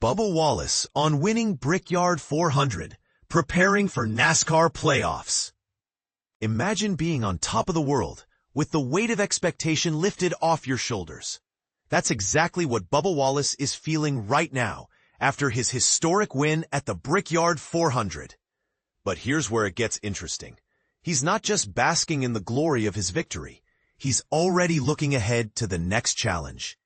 Bubba Wallace on winning Brickyard 400, preparing for NASCAR playoffs. Imagine being on top of the world, with the weight of expectation lifted off your shoulders. That's exactly what Bubba Wallace is feeling right now, after his historic win at the Brickyard 400. But here's where it gets interesting. He's not just basking in the glory of his victory. He's already looking ahead to the next challenge.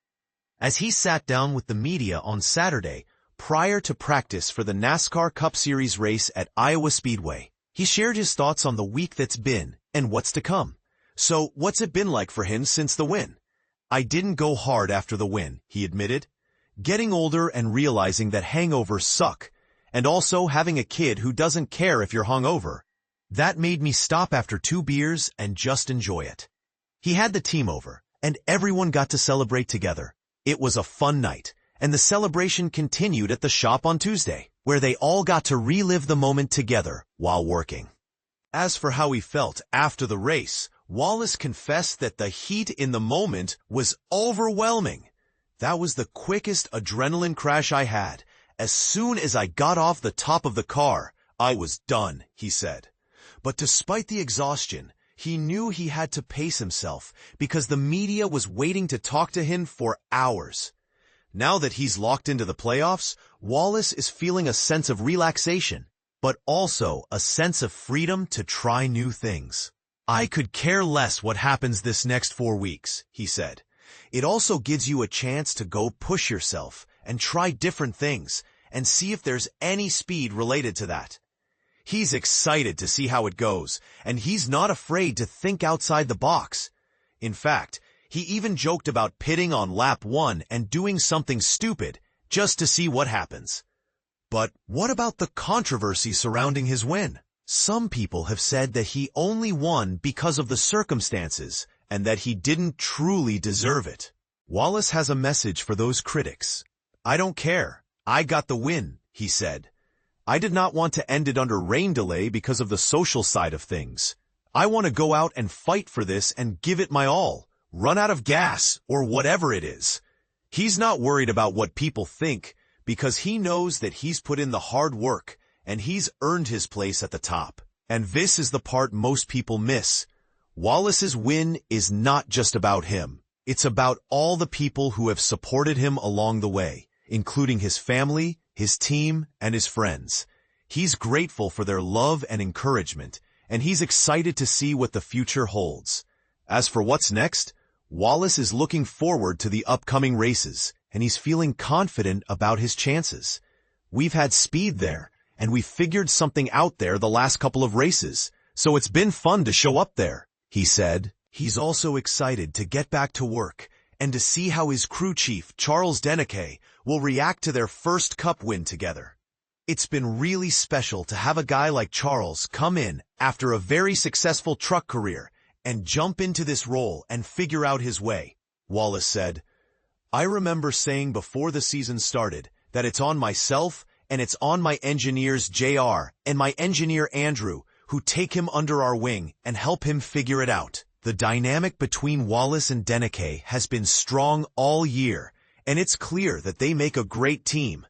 As he sat down with the media on Saturday, prior to practice for the NASCAR Cup Series race at Iowa Speedway, he shared his thoughts on the week that's been and what's to come. So, what's it been like for him since the win? "I didn't go hard after the win," he admitted. "Getting older and realizing that hangovers suck, and also having a kid who doesn't care if you're hungover, that made me stop after 2 beers and just enjoy it." He had the team over, and everyone got to celebrate together. It was a fun night, and the celebration continued at the shop on Tuesday, where they all got to relive the moment together while working. As for how he felt after the race, Wallace confessed that the heat in the moment was overwhelming. "That was the quickest adrenaline crash I had. As soon as I got off the top of the car, I was done," he said. But despite the exhaustion, he knew he had to pace himself because the media was waiting to talk to him for hours. Now that he's locked into the playoffs, Wallace is feeling a sense of relaxation, but also a sense of freedom to try new things. "I could care less what happens this next 4 weeks," he said. "It also gives you a chance to go push yourself and try different things and see if there's any speed related to that." He's excited to see how it goes, and he's not afraid to think outside the box. In fact, he even joked about pitting on lap 1 and doing something stupid just to see what happens. But what about the controversy surrounding his win? Some people have said that he only won because of the circumstances and that he didn't truly deserve it. Wallace has a message for those critics. "I don't care. I got the win," he said. "I did not want to end it under rain delay because of the social side of things. I want to go out and fight for this and give it my all, run out of gas, or whatever it is." He's not worried about what people think because he knows that he's put in the hard work and he's earned his place at the top. And this is the part most people miss. Wallace's win is not just about him. It's about all the people who have supported him along the way, including his family, his team, and his friends. He's grateful for their love and encouragement, and he's excited to see what the future holds. As for what's next, Wallace is looking forward to the upcoming races, and he's feeling confident about his chances. "We've had speed there, and we figured something out there the last couple of races, so it's been fun to show up there," he said. He's also excited to get back to work and to see how his crew chief, Charles Hendrick, will react to their first Cup win together. It's been really special to have a guy like Charles come in after a very successful truck career and jump into this role and figure out his way, Wallace said. "I remember saying before the season started that it's on myself and it's on my engineers JR and my engineer Andrew who take him under our wing and help him figure it out." The dynamic between Wallace and Hendrick has been strong all year, and it's clear that they make a great team.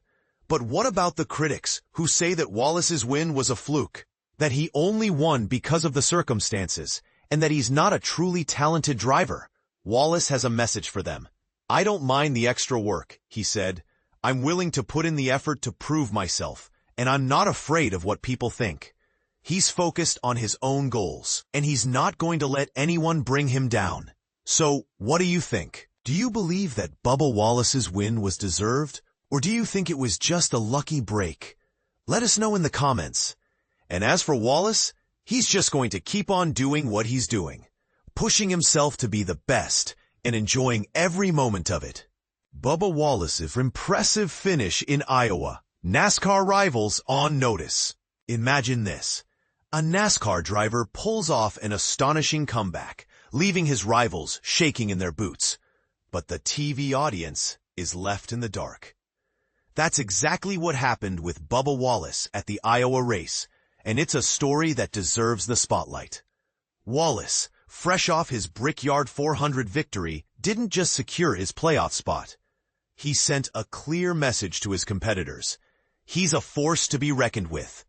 But what about the critics who say that Wallace's win was a fluke, that he only won because of the circumstances, and that he's not a truly talented driver? Wallace has a message for them. "I don't mind the extra work," he said. "I'm willing to put in the effort to prove myself, and I'm not afraid of what people think." He's focused on his own goals, and he's not going to let anyone bring him down. So, what do you think? Do you believe that Bubba Wallace's win was deserved, or do you think it was just a lucky break? Let us know in the comments. And as for Wallace, he's just going to keep on doing what he's doing, pushing himself to be the best and enjoying every moment of it. Bubba Wallace's impressive finish in Iowa. NASCAR rivals on notice. Imagine this. A NASCAR driver pulls off an astonishing comeback, leaving his rivals shaking in their boots. But the TV audience is left in the dark. That's exactly what happened with Bubba Wallace at the Iowa race, and it's a story that deserves the spotlight. Wallace, fresh off his Brickyard 400 victory, didn't just secure his playoff spot. he sent a clear message to his competitors. He's a force to be reckoned with.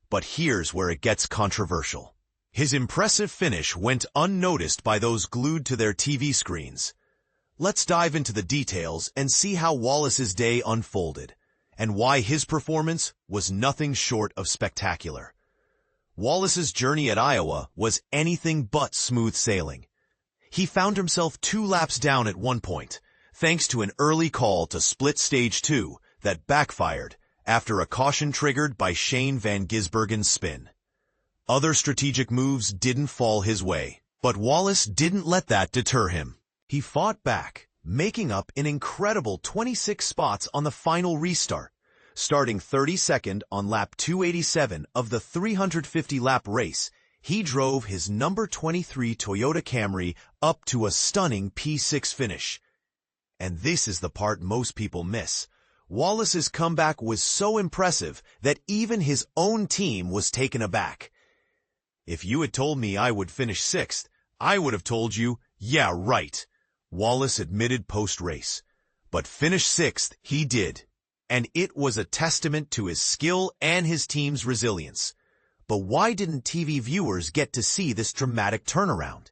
But here's where it gets controversial. His impressive finish went unnoticed by those glued to their TV screens. Let's dive into the details and see how Wallace's day unfolded, and why his performance was nothing short of spectacular. Wallace's journey at Iowa was anything but smooth sailing. He found himself 2 laps down at one point, thanks to an early call to split stage 2 that backfired after a caution triggered by Shane Van Gisbergen's spin. Other strategic moves didn't fall his way, but Wallace didn't let that deter him. He fought back, making up an incredible 26 spots on the final restart, starting 32nd on lap 287 of the 350-lap race. He drove his number 23 Toyota Camry up to a stunning P6 finish. And this is the part most people miss. Wallace's comeback was so impressive that even his own team was taken aback. If you had told me I would finish 6th, I would have told you, yeah, right, Wallace admitted post-race. But finish 6th he did, and it was a testament to his skill and his team's resilience. But why didn't TV viewers get to see this dramatic turnaround?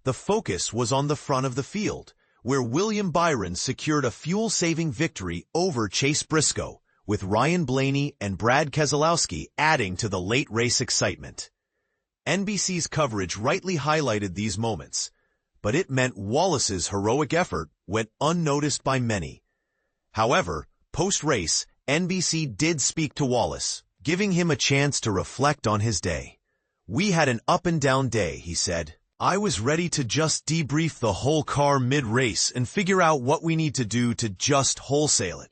The focus was on the front of the field, where William Byron secured a fuel-saving victory over Chase Briscoe, with Ryan Blaney and Brad Keselowski adding to the late race excitement. NBC's coverage rightly highlighted these moments, but it meant Wallace's heroic effort went unnoticed by many. However, post-race, NBC did speak to Wallace, giving him a chance to reflect on his day. "We had an up-and-down day," he said. "I was ready to just debrief the whole car mid-race and figure out what we need to do to just wholesale it."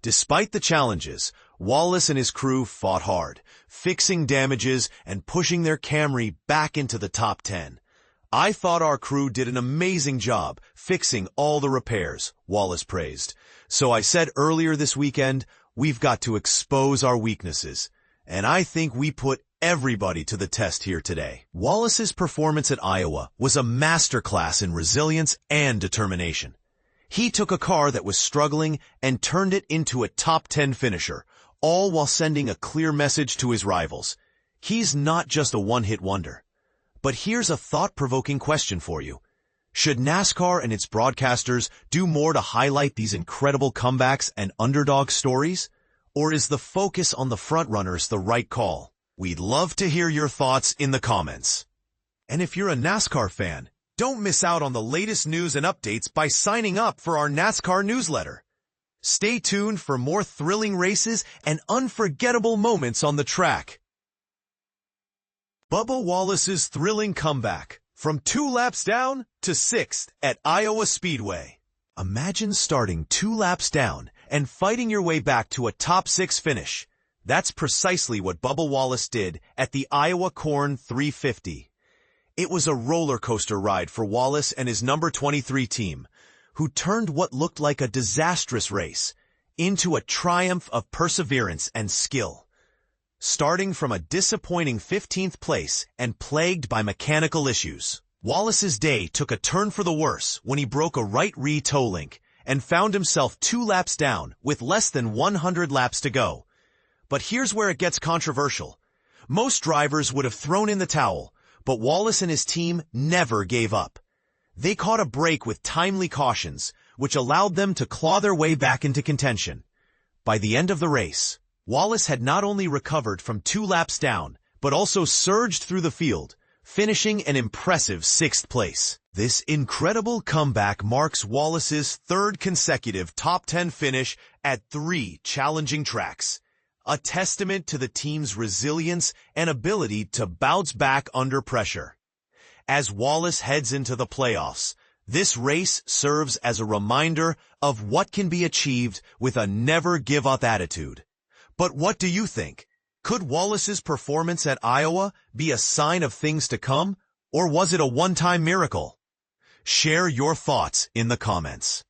Despite the challenges, Wallace and his crew fought hard, fixing damages and pushing their Camry back into the top 10. "I thought our crew did an amazing job fixing all the repairs," Wallace praised. "So I said earlier this weekend, we've got to expose our weaknesses, and I think we put everybody to the test here today." Wallace's performance at Iowa was a masterclass in resilience and determination. He took a car that was struggling and turned it into a top 10 finisher, all while sending a clear message to his rivals. He's not just a one-hit wonder. But here's a thought-provoking question for you. Should NASCAR and its broadcasters do more to highlight these incredible comebacks and underdog stories? Or is the focus on the frontrunners the right call? We'd love to hear your thoughts in the comments. And if you're a NASCAR fan, don't miss out on the latest news and updates by signing up for our NASCAR newsletter. Stay tuned for more thrilling races and unforgettable moments on the track. Bubba Wallace's thrilling comeback, from 2 laps down to 6th at Iowa Speedway. Imagine starting 2 laps down and fighting your way back to a top 6 finish. That's precisely what Bubba Wallace did at the Iowa Corn 350. It was a roller coaster ride for Wallace and his number 23 team, who turned what looked like a disastrous race into a triumph of perseverance and skill. Starting from a disappointing 15th place and plagued by mechanical issues, Wallace's day took a turn for the worse when he broke a right rear toe link and found himself 2 laps down with less than 100 laps to go. But here's where it gets controversial. Most drivers would have thrown in the towel, but Wallace and his team never gave up. They caught a break with timely cautions, which allowed them to claw their way back into contention. By the end of the race, Wallace had not only recovered from 2 laps down, but also surged through the field, finishing an impressive 6th place. This incredible comeback marks Wallace's 3rd consecutive top 10 finish at 3 challenging tracks, a testament to the team's resilience and ability to bounce back under pressure. As Wallace heads into the playoffs, this race serves as a reminder of what can be achieved with a never-give-up attitude. But what do you think? Could Wallace's performance at Iowa be a sign of things to come, or was it a one-time miracle? Share your thoughts in the comments.